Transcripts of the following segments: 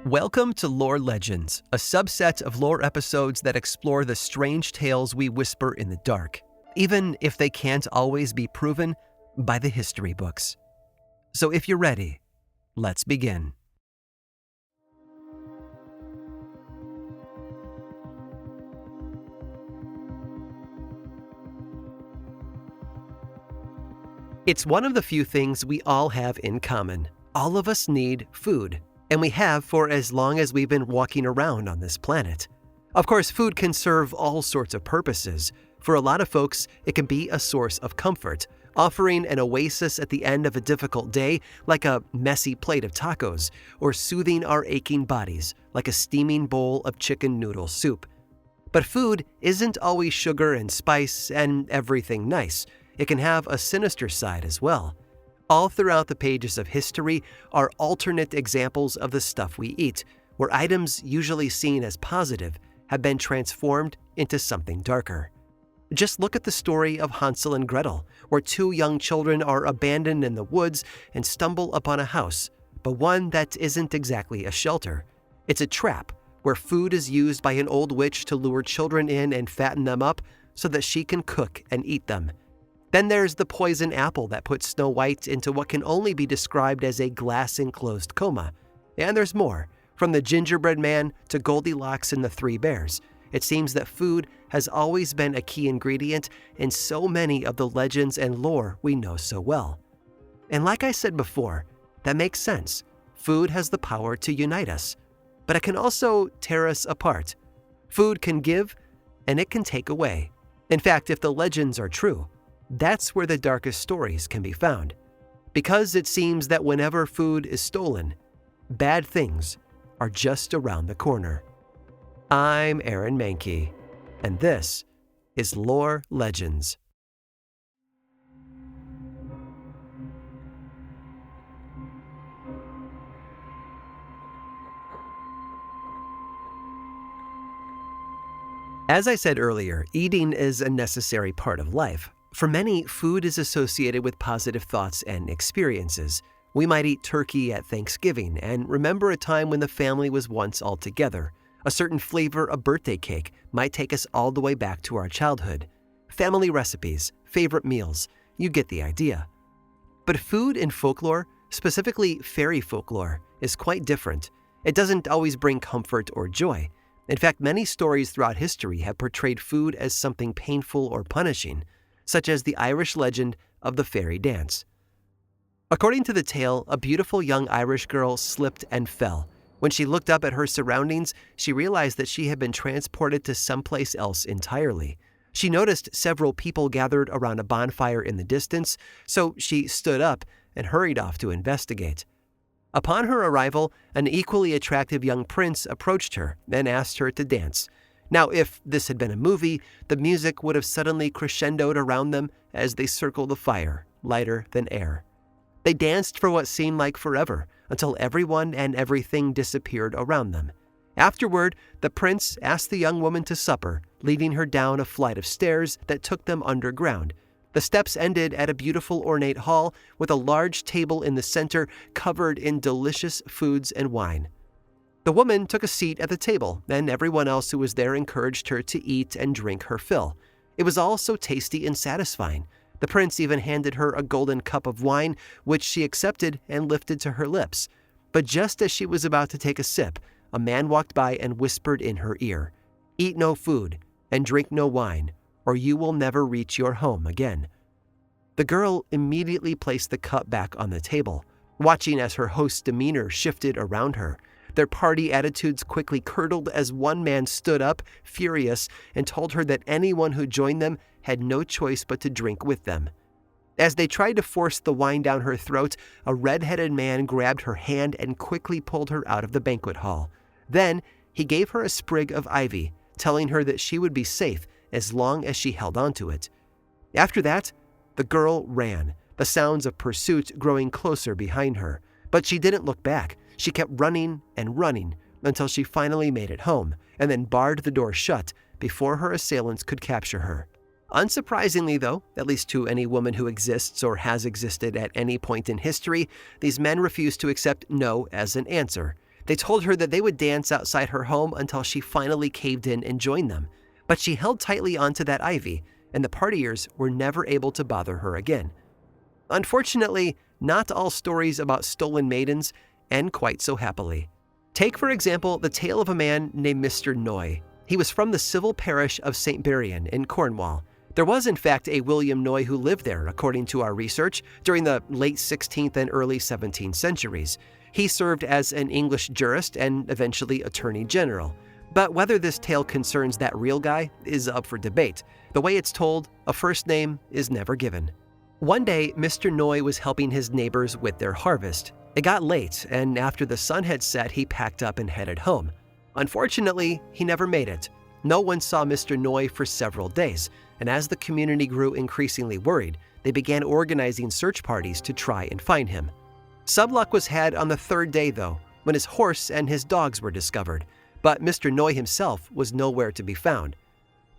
Welcome to Lore Legends, a subset of lore episodes that explore the strange tales we whisper in the dark, even if they can't always be proven by the history books. So if you're ready, let's begin. It's one of the few things we all have in common. All of us need food. And we have for as long as we've been walking around on this planet. Of course, food can serve all sorts of purposes. For a lot of folks, it can be a source of comfort, offering an oasis at the end of a difficult day like a messy plate of tacos, or soothing our aching bodies like a steaming bowl of chicken noodle soup. But food isn't always sugar and spice and everything nice. It can have a sinister side as well. All throughout the pages of history are alternate examples of the stuff we eat, where items usually seen as positive have been transformed into something darker. Just look at the story of Hansel and Gretel, where two young children are abandoned in the woods and stumble upon a house, but one that isn't exactly a shelter. It's a trap, where food is used by an old witch to lure children in and fatten them up so that she can cook and eat them. Then there's the poison apple that puts Snow White into what can only be described as a glass-enclosed coma. And there's more. From the gingerbread man to Goldilocks and the Three Bears, it seems that food has always been a key ingredient in so many of the legends and lore we know so well. And like I said before, that makes sense. Food has the power to unite us, but it can also tear us apart. Food can give, and it can take away. In fact, if the legends are true, that's where the darkest stories can be found. Because it seems that whenever food is stolen, bad things are just around the corner. I'm Aaron Mahnke, and this is Lore Legends. As I said earlier, eating is a necessary part of life. For many, food is associated with positive thoughts and experiences. We might eat turkey at Thanksgiving and remember a time when the family was once all together. A certain flavor of birthday cake might take us all the way back to our childhood. Family recipes, favorite meals, you get the idea. But food in folklore, specifically fairy folklore, is quite different. It doesn't always bring comfort or joy. In fact, many stories throughout history have portrayed food as something painful or punishing, such as the Irish legend of the fairy dance. According to the tale, a beautiful young Irish girl slipped and fell. When she looked up at her surroundings, she realized that she had been transported to someplace else entirely. She noticed several people gathered around a bonfire in the distance, so she stood up and hurried off to investigate. Upon her arrival, an equally attractive young prince approached her and asked her to dance. Now, if this had been a movie, the music would have suddenly crescendoed around them as they circled the fire, lighter than air. They danced for what seemed like forever, until everyone and everything disappeared around them. Afterward, the prince asked the young woman to supper, leading her down a flight of stairs that took them underground. The steps ended at a beautiful ornate hall with a large table in the center covered in delicious foods and wine. The woman took a seat at the table, and everyone else who was there encouraged her to eat and drink her fill. It was all so tasty and satisfying. The prince even handed her a golden cup of wine, which she accepted and lifted to her lips. But just as she was about to take a sip, a man walked by and whispered in her ear, "Eat no food and drink no wine, or you will never reach your home again." The girl immediately placed the cup back on the table, watching as her host's demeanor shifted around her. Their party attitudes quickly curdled as one man stood up, furious, and told her that anyone who joined them had no choice but to drink with them. As they tried to force the wine down her throat, a red-headed man grabbed her hand and quickly pulled her out of the banquet hall. Then, he gave her a sprig of ivy, telling her that she would be safe as long as she held onto it. After that, the girl ran, the sounds of pursuit growing closer behind her. But she didn't look back. She kept running and running until she finally made it home, and then barred the door shut before her assailants could capture her. Unsurprisingly, though, at least to any woman who exists or has existed at any point in history, these men refused to accept no as an answer. They told her that they would dance outside her home until she finally caved in and joined them. But she held tightly onto that ivy, and the partiers were never able to bother her again. Unfortunately, not all stories about stolen maidens end quite so happily. Take, for example, the tale of a man named Mr. Noy. He was from the civil parish of St. Burian in Cornwall. There was, in fact, a William Noy who lived there, according to our research, during the late 16th and early 17th centuries. He served as an English jurist and eventually attorney general. But whether this tale concerns that real guy is up for debate. The way it's told, a first name is never given. One day, Mr. Noy was helping his neighbors with their harvest. It got late, and after the sun had set, he packed up and headed home. Unfortunately, he never made it. No one saw Mr. Noy for several days, and as the community grew increasingly worried, they began organizing search parties to try and find him. Some luck was had on the third day, though, when his horse and his dogs were discovered, but Mr. Noy himself was nowhere to be found.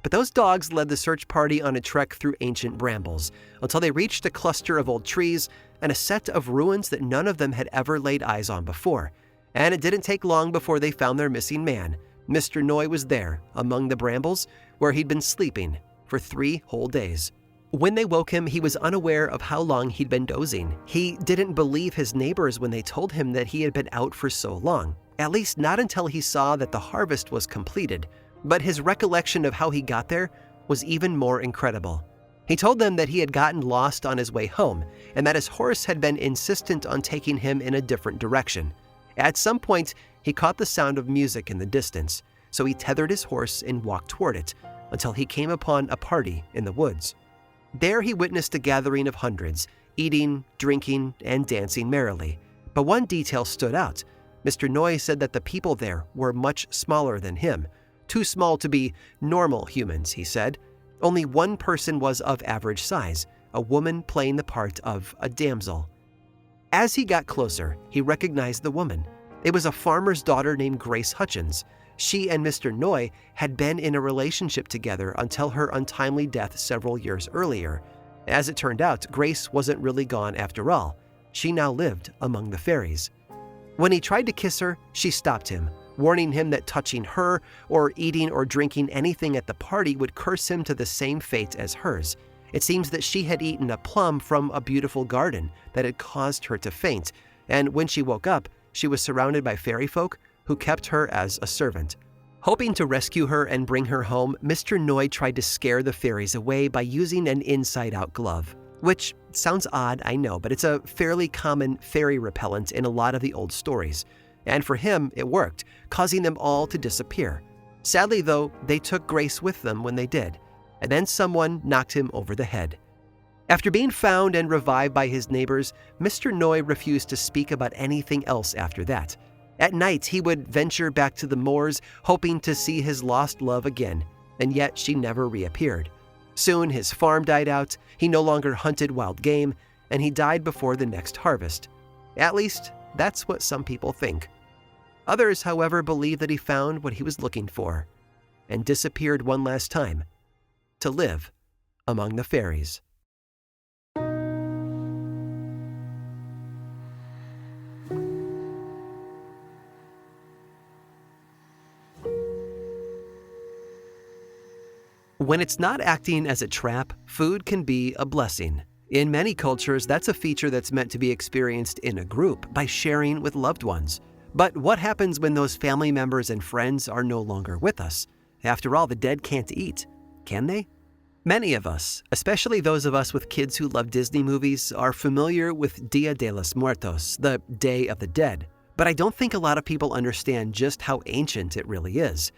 But those dogs led the search party on a trek through ancient brambles until they reached a cluster of old trees and a set of ruins that none of them had ever laid eyes on before. And it didn't take long before they found their missing man. Mr. Noy was there, among the brambles, where he'd been sleeping for 3 whole days. When they woke him, he was unaware of how long he'd been dozing. He didn't believe his neighbors when they told him that he had been out for so long, at least not until he saw that the harvest was completed. But his recollection of how he got there was even more incredible. He told them that he had gotten lost on his way home and that his horse had been insistent on taking him in a different direction. At some point, he caught the sound of music in the distance, so he tethered his horse and walked toward it until he came upon a party in the woods. There he witnessed a gathering of hundreds, eating, drinking, and dancing merrily. But one detail stood out. Mr. Noy said that the people there were much smaller than him. Too small to be normal humans, he said. Only one person was of average size, a woman playing the part of a damsel. As he got closer, he recognized the woman. It was a farmer's daughter named Grace Hutchins. She and Mr. Noy had been in a relationship together until her untimely death several years earlier. As it turned out, Grace wasn't really gone after all. She now lived among the fairies. When he tried to kiss her, she stopped him, warning him that touching her or eating or drinking anything at the party would curse him to the same fate as hers. It seems that she had eaten a plum from a beautiful garden that had caused her to faint, and when she woke up, she was surrounded by fairy folk who kept her as a servant. Hoping to rescue her and bring her home, Mr. Noy tried to scare the fairies away by using an inside-out glove, which sounds odd, I know, but it's a fairly common fairy repellent in a lot of the old stories. And for him, it worked, causing them all to disappear. Sadly, though, they took Grace with them when they did, and then someone knocked him over the head. After being found and revived by his neighbors, Mr. Noy refused to speak about anything else after that. At night, he would venture back to the moors, hoping to see his lost love again, and yet she never reappeared. Soon, his farm died out, he no longer hunted wild game, and he died before the next harvest. At least, that's what some people think. Others, however, believe that he found what he was looking for and disappeared one last time to live among the fairies. When it's not acting as a trap, food can be a blessing. In many cultures, that's a feature that's meant to be experienced in a group by sharing with loved ones. But what happens when those family members and friends are no longer with us? After all, the dead can't eat, can they? Many of us, especially those of us with kids who love Disney movies, are familiar with Dia de los Muertos, the Day of the Dead. But I don't think a lot of people understand just how ancient it really is.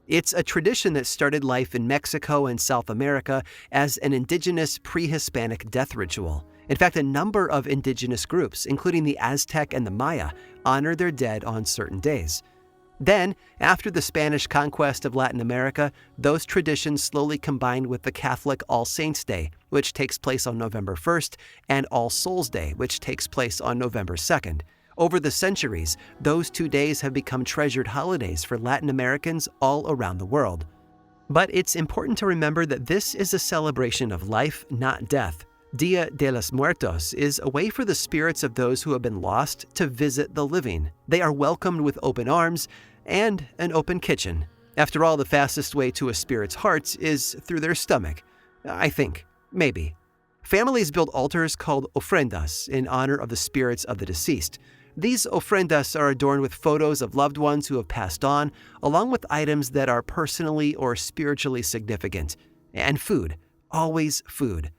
It's a tradition that started life in Mexico and South America as an indigenous pre-Hispanic death ritual. In fact, a number of indigenous groups, including the Aztec and the Maya, honor their dead on certain days. Then, after the Spanish conquest of Latin America, those traditions slowly combined with the Catholic All Saints' Day, which takes place on November 1st, and All Souls' Day, which takes place on November 2nd. Over the centuries, those 2 days have become treasured holidays for Latin Americans all around the world. But it's important to remember that this is a celebration of life, not death. Dia de los Muertos is a way for the spirits of those who have been lost to visit the living. They are welcomed with open arms and an open kitchen. After all, the fastest way to a spirit's heart is through their stomach. I think. Maybe. Families build altars called ofrendas in honor of the spirits of the deceased. These ofrendas are adorned with photos of loved ones who have passed on, along with items that are personally or spiritually significant. And food. Always food.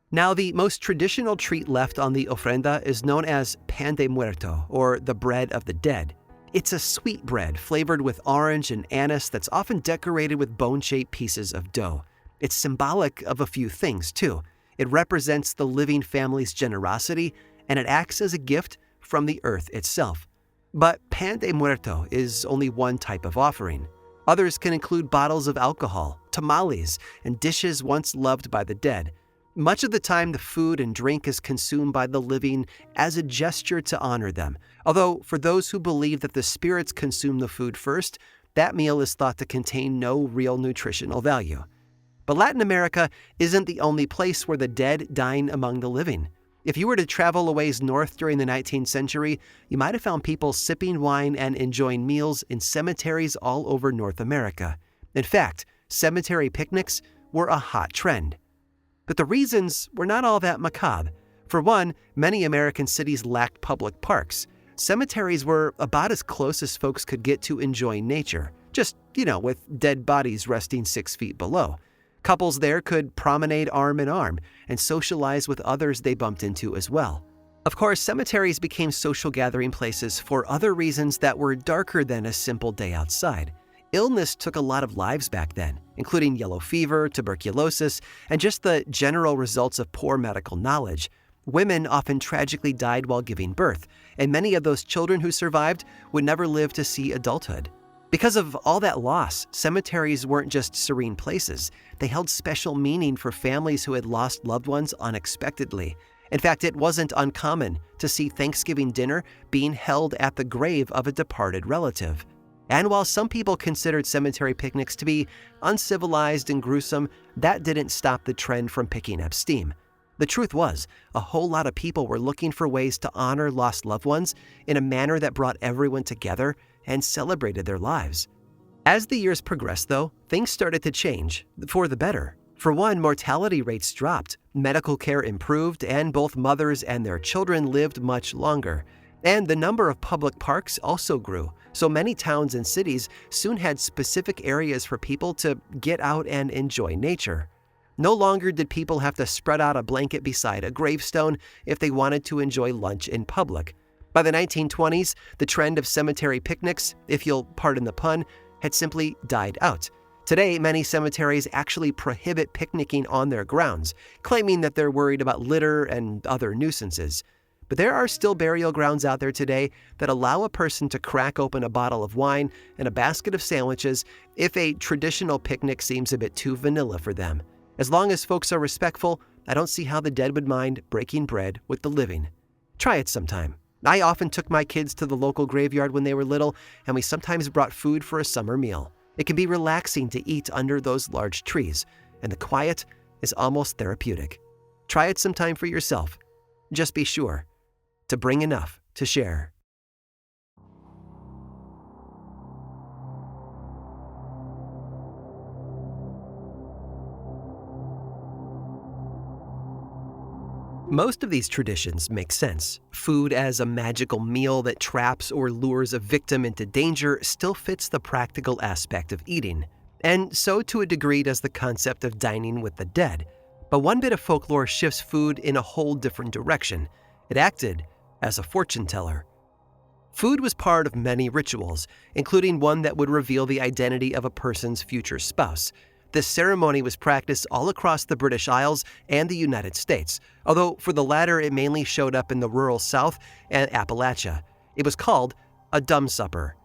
Now, the most traditional treat left on the ofrenda is known as pan de muerto, or the bread of the dead. It's a sweet bread flavored with orange and anise that's often decorated with bone-shaped pieces of dough. It's symbolic of a few things, too. It represents the living family's generosity, and it acts as a gift from the earth itself. But pan de muerto is only one type of offering. Others can include bottles of alcohol, tamales, and dishes once loved by the dead. Much of the time, the food and drink is consumed by the living as a gesture to honor them. Although, for those who believe that the spirits consume the food first, that meal is thought to contain no real nutritional value. But Latin America isn't the only place where the dead dine among the living. If you were to travel a ways north during the 19th century, you might have found people sipping wine and enjoying meals in cemeteries all over North America. In fact, cemetery picnics were a hot trend. But the reasons were not all that macabre. For one, many American cities lacked public parks. Cemeteries were about as close as folks could get to enjoying nature, just, with dead bodies resting 6 feet below. Couples there could promenade arm in arm and socialize with others they bumped into as well. Of course, cemeteries became social gathering places for other reasons that were darker than a simple day outside. Illness took a lot of lives back then, including yellow fever, tuberculosis, and just the general results of poor medical knowledge. Women often tragically died while giving birth, and many of those children who survived would never live to see adulthood. Because of all that loss, cemeteries weren't just serene places. They held special meaning for families who had lost loved ones unexpectedly. In fact, it wasn't uncommon to see Thanksgiving dinner being held at the grave of a departed relative. And while some people considered cemetery picnics to be uncivilized and gruesome, that didn't stop the trend from picking up steam. The truth was, a whole lot of people were looking for ways to honor lost loved ones in a manner that brought everyone together and celebrated their lives. As the years progressed, though, things started to change, for the better. For one, mortality rates dropped, medical care improved, and both mothers and their children lived much longer. And the number of public parks also grew, so many towns and cities soon had specific areas for people to get out and enjoy nature. No longer did people have to spread out a blanket beside a gravestone if they wanted to enjoy lunch in public. By the 1920s, the trend of cemetery picnics, if you'll pardon the pun, had simply died out. Today, many cemeteries actually prohibit picnicking on their grounds, claiming that they're worried about litter and other nuisances. But there are still burial grounds out there today that allow a person to crack open a bottle of wine and a basket of sandwiches if a traditional picnic seems a bit too vanilla for them. As long as folks are respectful, I don't see how the dead would mind breaking bread with the living. Try it sometime. I often took my kids to the local graveyard when they were little, and we sometimes brought food for a summer meal. It can be relaxing to eat under those large trees, and the quiet is almost therapeutic. Try it sometime for yourself. Just be sure to bring enough to share. Most of these traditions make sense. Food as a magical meal that traps or lures a victim into danger still fits the practical aspect of eating. And so to a degree does the concept of dining with the dead. But one bit of folklore shifts food in a whole different direction. It acted as a fortune teller. Food was part of many rituals, including one that would reveal the identity of a person's future spouse. This ceremony was practiced all across the British Isles and the United States, although for the latter it mainly showed up in the rural South and Appalachia. It was called a dumb supper.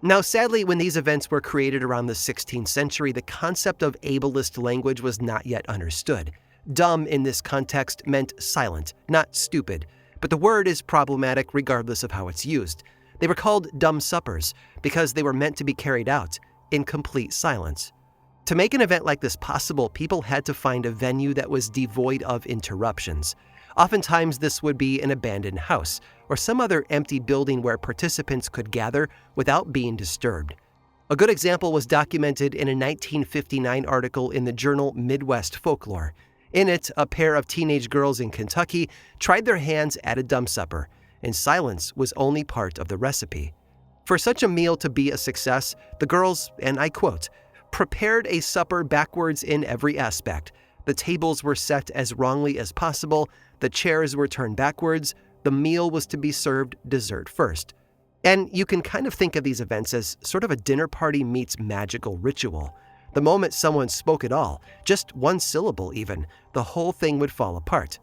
Now, sadly, when these events were created around the 16th century, the concept of ableist language was not yet understood. Dumb in this context meant silent, not stupid, but the word is problematic regardless of how it's used. They were called dumb suppers because they were meant to be carried out in complete silence. To make an event like this possible, people had to find a venue that was devoid of interruptions. Oftentimes, this would be an abandoned house or some other empty building where participants could gather without being disturbed. A good example was documented in a 1959 article in the journal Midwest Folklore. In it, a pair of teenage girls in Kentucky tried their hands at a dumb supper, and silence was only part of the recipe. For such a meal to be a success, the girls, and I quote, prepared a supper backwards in every aspect. The tables were set as wrongly as possible, the chairs were turned backwards, the meal was to be served dessert first. And you can kind of think of these events as sort of a dinner party meets magical ritual. The moment someone spoke at all, just one syllable even, the whole thing would fall apart.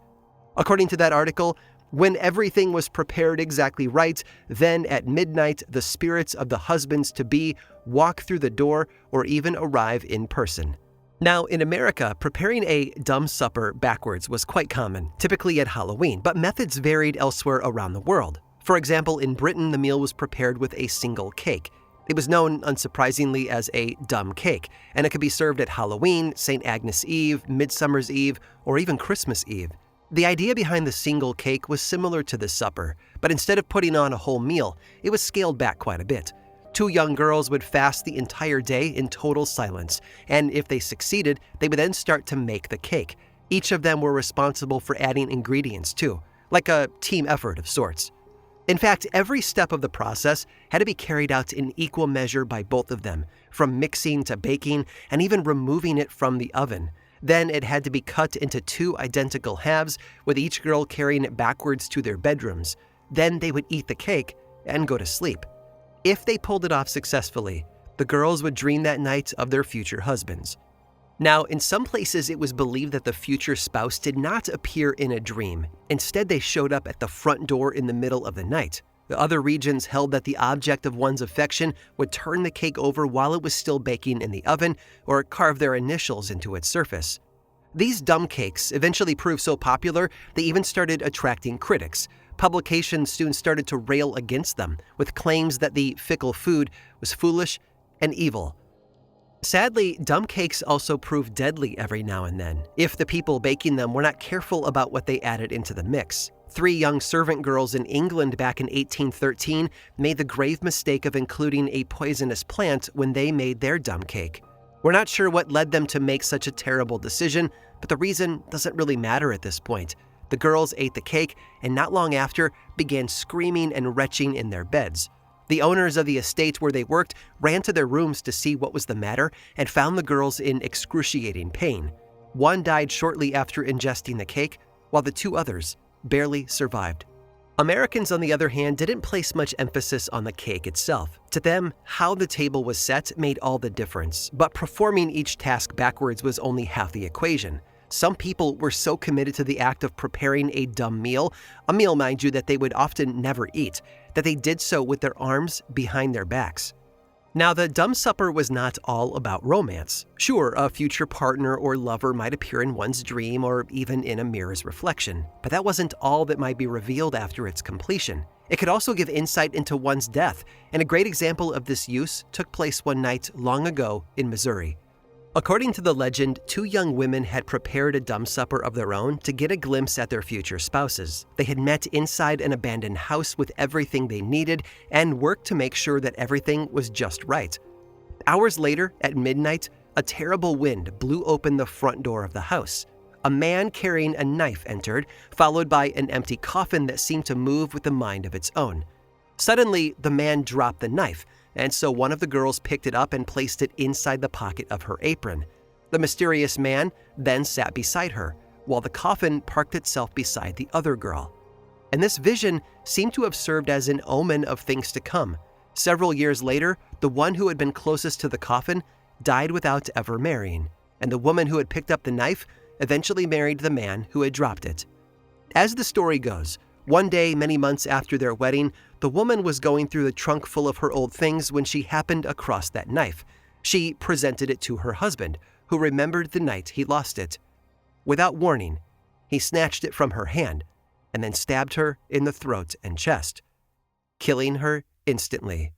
According to that article, when everything was prepared exactly right, then at midnight the spirits of the husbands-to-be walk through the door or even arrive in person. Now, in America, preparing a dumb supper backwards was quite common, typically at Halloween, but methods varied elsewhere around the world. For example, in Britain, the meal was prepared with a single cake. It was known, unsurprisingly, as a dumb cake, and it could be served at Halloween, St. Agnes Eve, Midsummer's Eve, or even Christmas Eve. The idea behind the single cake was similar to the supper, but instead of putting on a whole meal, it was scaled back quite a bit. 2 young girls would fast the entire day in total silence, and if they succeeded, they would then start to make the cake. Each of them were responsible for adding ingredients too, like a team effort of sorts. In fact, every step of the process had to be carried out in equal measure by both of them, from mixing to baking and even removing it from the oven. Then it had to be cut into 2 identical halves, with each girl carrying it backwards to their bedrooms. Then they would eat the cake and go to sleep. If they pulled it off successfully, the girls would dream that night of their future husbands. Now, in some places, it was believed that the future spouse did not appear in a dream. Instead, they showed up at the front door in the middle of the night. The other regions held that the object of one's affection would turn the cake over while it was still baking in the oven or carve their initials into its surface. These dumb cakes eventually proved so popular, they even started attracting critics. Publications soon started to rail against them, with claims that the fickle food was foolish and evil. Sadly, dumb cakes also proved deadly every now and then, if the people baking them were not careful about what they added into the mix. 3 young servant girls in England back in 1813 made the grave mistake of including a poisonous plant when they made their dumb cake. We're not sure what led them to make such a terrible decision, but the reason doesn't really matter at this point. The girls ate the cake and not long after began screaming and retching in their beds. The owners of the estate where they worked ran to their rooms to see what was the matter and found the girls in excruciating pain. One died shortly after ingesting the cake, while the 2 others barely survived. Americans, on the other hand, didn't place much emphasis on the cake itself. To them, how the table was set made all the difference, but performing each task backwards was only half the equation. Some people were so committed to the act of preparing a dumb meal, a meal, mind you, that they would often never eat, that they did so with their arms behind their backs. Now, the dumb supper was not all about romance. Sure, a future partner or lover might appear in one's dream or even in a mirror's reflection, but that wasn't all that might be revealed after its completion. It could also give insight into one's death, and a great example of this use took place one night long ago in Missouri. According to the legend, 2 young women had prepared a dumb supper of their own to get a glimpse at their future spouses. They had met inside an abandoned house with everything they needed and worked to make sure that everything was just right. Hours later, at midnight, a terrible wind blew open the front door of the house. A man carrying a knife entered, followed by an empty coffin that seemed to move with a mind of its own. Suddenly, the man dropped the knife, and so one of the girls picked it up and placed it inside the pocket of her apron. The mysterious man then sat beside her, while the coffin parked itself beside the other girl. And this vision seemed to have served as an omen of things to come. Several years later, the one who had been closest to the coffin died without ever marrying, and the woman who had picked up the knife eventually married the man who had dropped it. As the story goes, one day, many months after their wedding, the woman was going through the trunk full of her old things when she happened across that knife. She presented it to her husband, who remembered the night he lost it. Without warning, he snatched it from her hand and then stabbed her in the throat and chest, killing her instantly.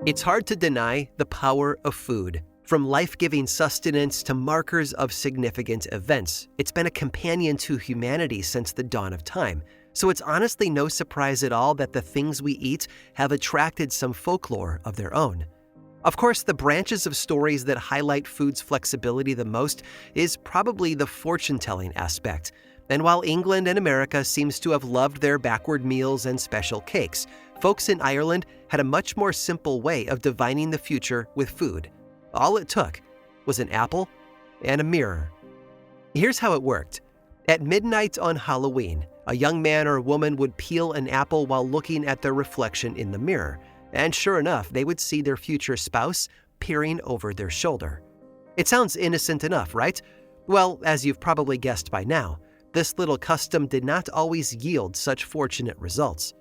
It's hard to deny the power of food. From life-giving sustenance to markers of significant events, it's been a companion to humanity since the dawn of time. So it's honestly no surprise at all that the things we eat have attracted some folklore of their own. Of course, the branches of stories that highlight food's flexibility the most is probably the fortune-telling aspect. And while England and America seems to have loved their backward meals and special cakes, folks in Ireland had a much more simple way of divining the future with food. All it took was an apple and a mirror. Here's how it worked. At midnight on Halloween, a young man or woman would peel an apple while looking at their reflection in the mirror. And sure enough, they would see their future spouse peering over their shoulder. It sounds innocent enough, right? Well, as you've probably guessed by now, this little custom did not always yield such fortunate results.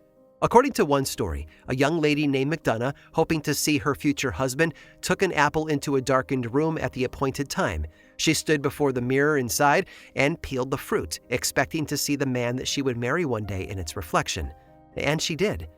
According to one story, a young lady named McDonough, hoping to see her future husband, took an apple into a darkened room at the appointed time. She stood before the mirror inside and peeled the fruit, expecting to see the man that she would marry one day in its reflection. And she did.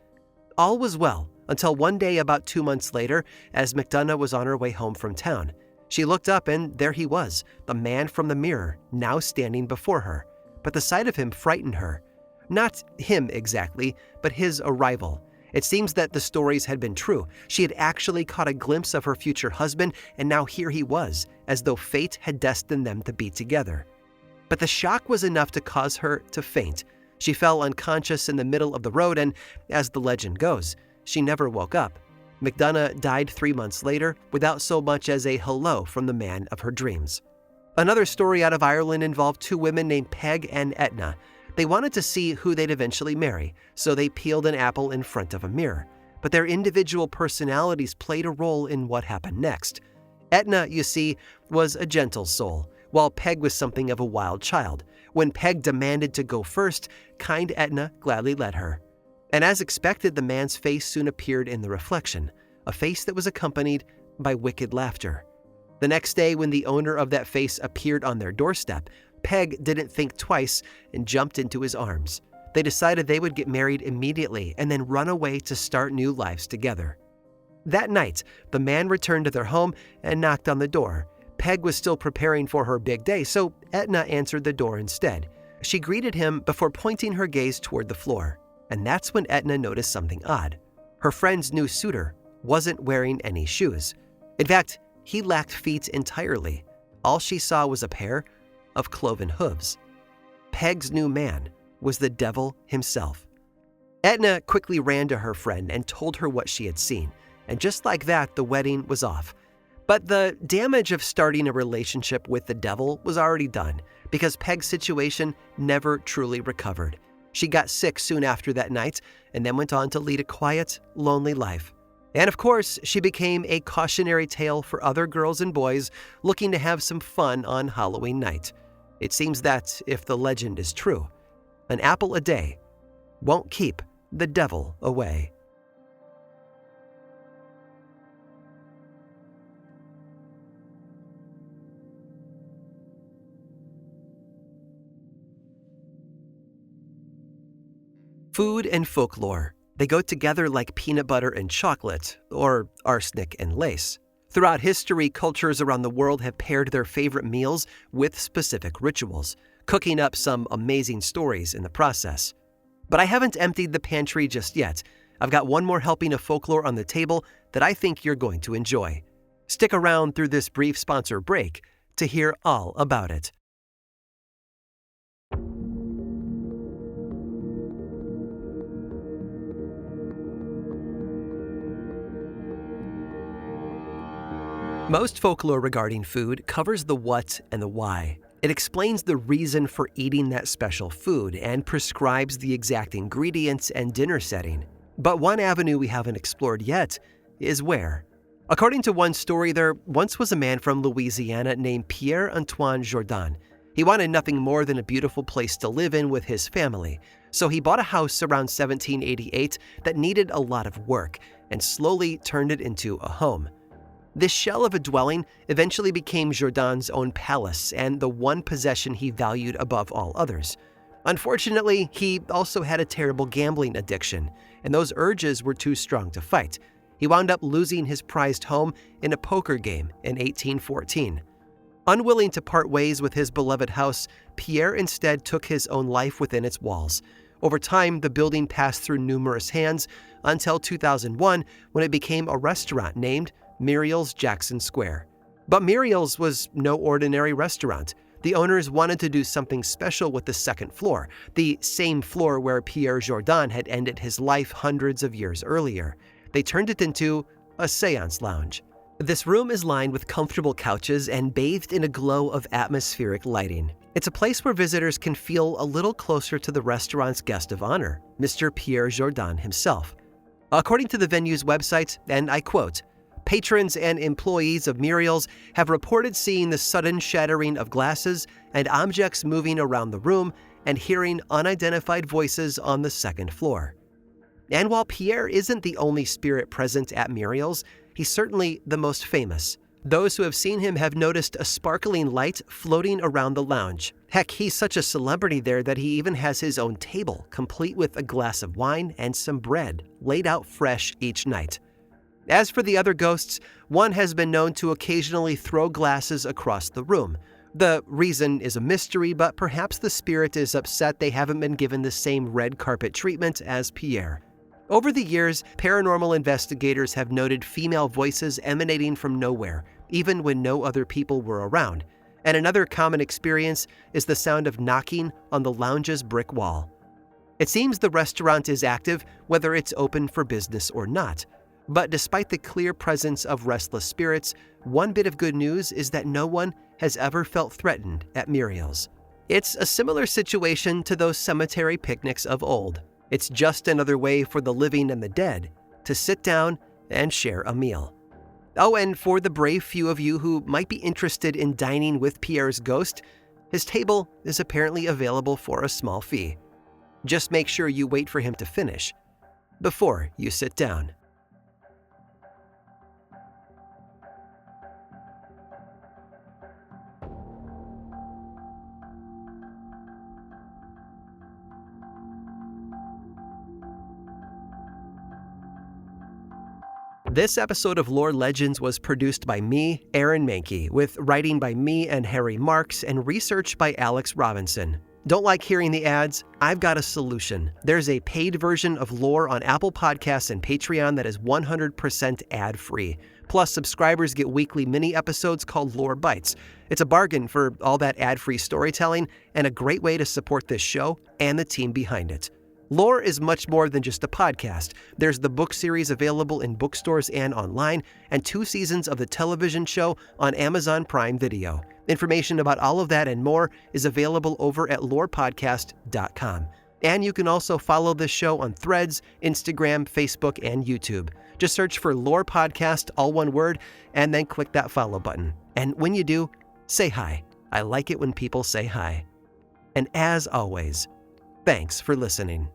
All was well, until one day about 2 months later, as McDonough was on her way home from town. She looked up and there he was, the man from the mirror, now standing before her. But the sight of him frightened her. Not him exactly, but his arrival. It seems that the stories had been true. She had actually caught a glimpse of her future husband, and now here he was, as though fate had destined them to be together. But the shock was enough to cause her to faint. She fell unconscious in the middle of the road, and, as the legend goes, she never woke up. McDonough died 3 months later without so much as a hello from the man of her dreams. Another story out of Ireland involved 2 women named Peg and Etna. They wanted to see who they'd eventually marry, so they peeled an apple in front of a mirror. But their individual personalities played a role in what happened next. Etna, you see, was a gentle soul, while Peg was something of a wild child. When Peg demanded to go first, kind Etna gladly let her. And as expected, the man's face soon appeared in the reflection, a face that was accompanied by wicked laughter. The next day, when the owner of that face appeared on their doorstep, Peg didn't think twice and jumped into his arms. They decided they would get married immediately and then run away to start new lives together. That night, the man returned to their home and knocked on the door. Peg was still preparing for her big day, so Etna answered the door instead. She greeted him before pointing her gaze toward the floor. And that's when Etna noticed something odd. Her friend's new suitor wasn't wearing any shoes. In fact, he lacked feet entirely. All she saw was a pair of cloven hooves. Peg's new man was the devil himself. Etna quickly ran to her friend and told her what she had seen, and just like that, the wedding was off. But the damage of starting a relationship with the devil was already done, because Peg's situation never truly recovered. She got sick soon after that night, and then went on to lead a quiet, lonely life. And of course, she became a cautionary tale for other girls and boys looking to have some fun on Halloween night. It seems that, if the legend is true, an apple a day won't keep the devil away. Food and folklore. They go together like peanut butter and chocolate, or arsenic and lace. Throughout history, cultures around the world have paired their favorite meals with specific rituals, cooking up some amazing stories in the process. But I haven't emptied the pantry just yet. I've got one more helping of folklore on the table that I think you're going to enjoy. Stick around through this brief sponsor break to hear all about it. Most folklore regarding food covers the what and the why. It explains the reason for eating that special food and prescribes the exact ingredients and dinner setting. But one avenue we haven't explored yet is where. According to one story, there once was a man from Louisiana named Pierre-Antoine Jourdan. He wanted nothing more than a beautiful place to live in with his family, so he bought a house around 1788 that needed a lot of work and slowly turned it into a home. This shell of a dwelling eventually became Jourdan's own palace and the one possession he valued above all others. Unfortunately, he also had a terrible gambling addiction, and those urges were too strong to fight. He wound up losing his prized home in a poker game in 1814. Unwilling to part ways with his beloved house, Pierre instead took his own life within its walls. Over time, the building passed through numerous hands until 2001, when it became a restaurant named Muriel's Jackson Square. But Muriel's was no ordinary restaurant. The owners wanted to do something special with the second floor, the same floor where Pierre Jourdan had ended his life hundreds of years earlier. They turned it into a seance lounge. This room is lined with comfortable couches and bathed in a glow of atmospheric lighting. It's a place where visitors can feel a little closer to the restaurant's guest of honor, Mr. Pierre Jourdan himself. According to the venue's website, and I quote, "Patrons and employees of Muriel's have reported seeing the sudden shattering of glasses and objects moving around the room and hearing unidentified voices on the second floor." And while Pierre isn't the only spirit present at Muriel's, he's certainly the most famous. Those who have seen him have noticed a sparkling light floating around the lounge. Heck, he's such a celebrity there that he even has his own table, complete with a glass of wine and some bread, laid out fresh each night. As for the other ghosts, one has been known to occasionally throw glasses across the room. The reason is a mystery, but perhaps the spirit is upset they haven't been given the same red carpet treatment as Pierre. Over the years, paranormal investigators have noted female voices emanating from nowhere, even when no other people were around. And another common experience is the sound of knocking on the lounge's brick wall. It seems the restaurant is active, whether it's open for business or not. But despite the clear presence of restless spirits, one bit of good news is that no one has ever felt threatened at Muriel's. It's a similar situation to those cemetery picnics of old. It's just another way for the living and the dead to sit down and share a meal. Oh, and for the brave few of you who might be interested in dining with Pierre's ghost, his table is apparently available for a small fee. Just make sure you wait for him to finish before you sit down. This episode of Lore Legends was produced by me, Aaron Mahnke, with writing by me and Harry Marks and research by Alex Robinson. Don't like hearing the ads? I've got a solution. There's a paid version of Lore on Apple Podcasts and Patreon that is 100% ad-free. Plus, subscribers get weekly mini episodes called Lore Bites. It's a bargain for all that ad-free storytelling and a great way to support this show and the team behind it. Lore is much more than just a podcast. There's the book series available in bookstores and online, and 2 seasons of the television show on Amazon Prime Video. Information about all of that and more is available over at lorepodcast.com. And you can also follow this show on Threads, Instagram, Facebook, and YouTube. Just search for Lore Podcast, all one word, and then click that follow button. And when you do, say hi. I like it when people say hi. And as always, thanks for listening.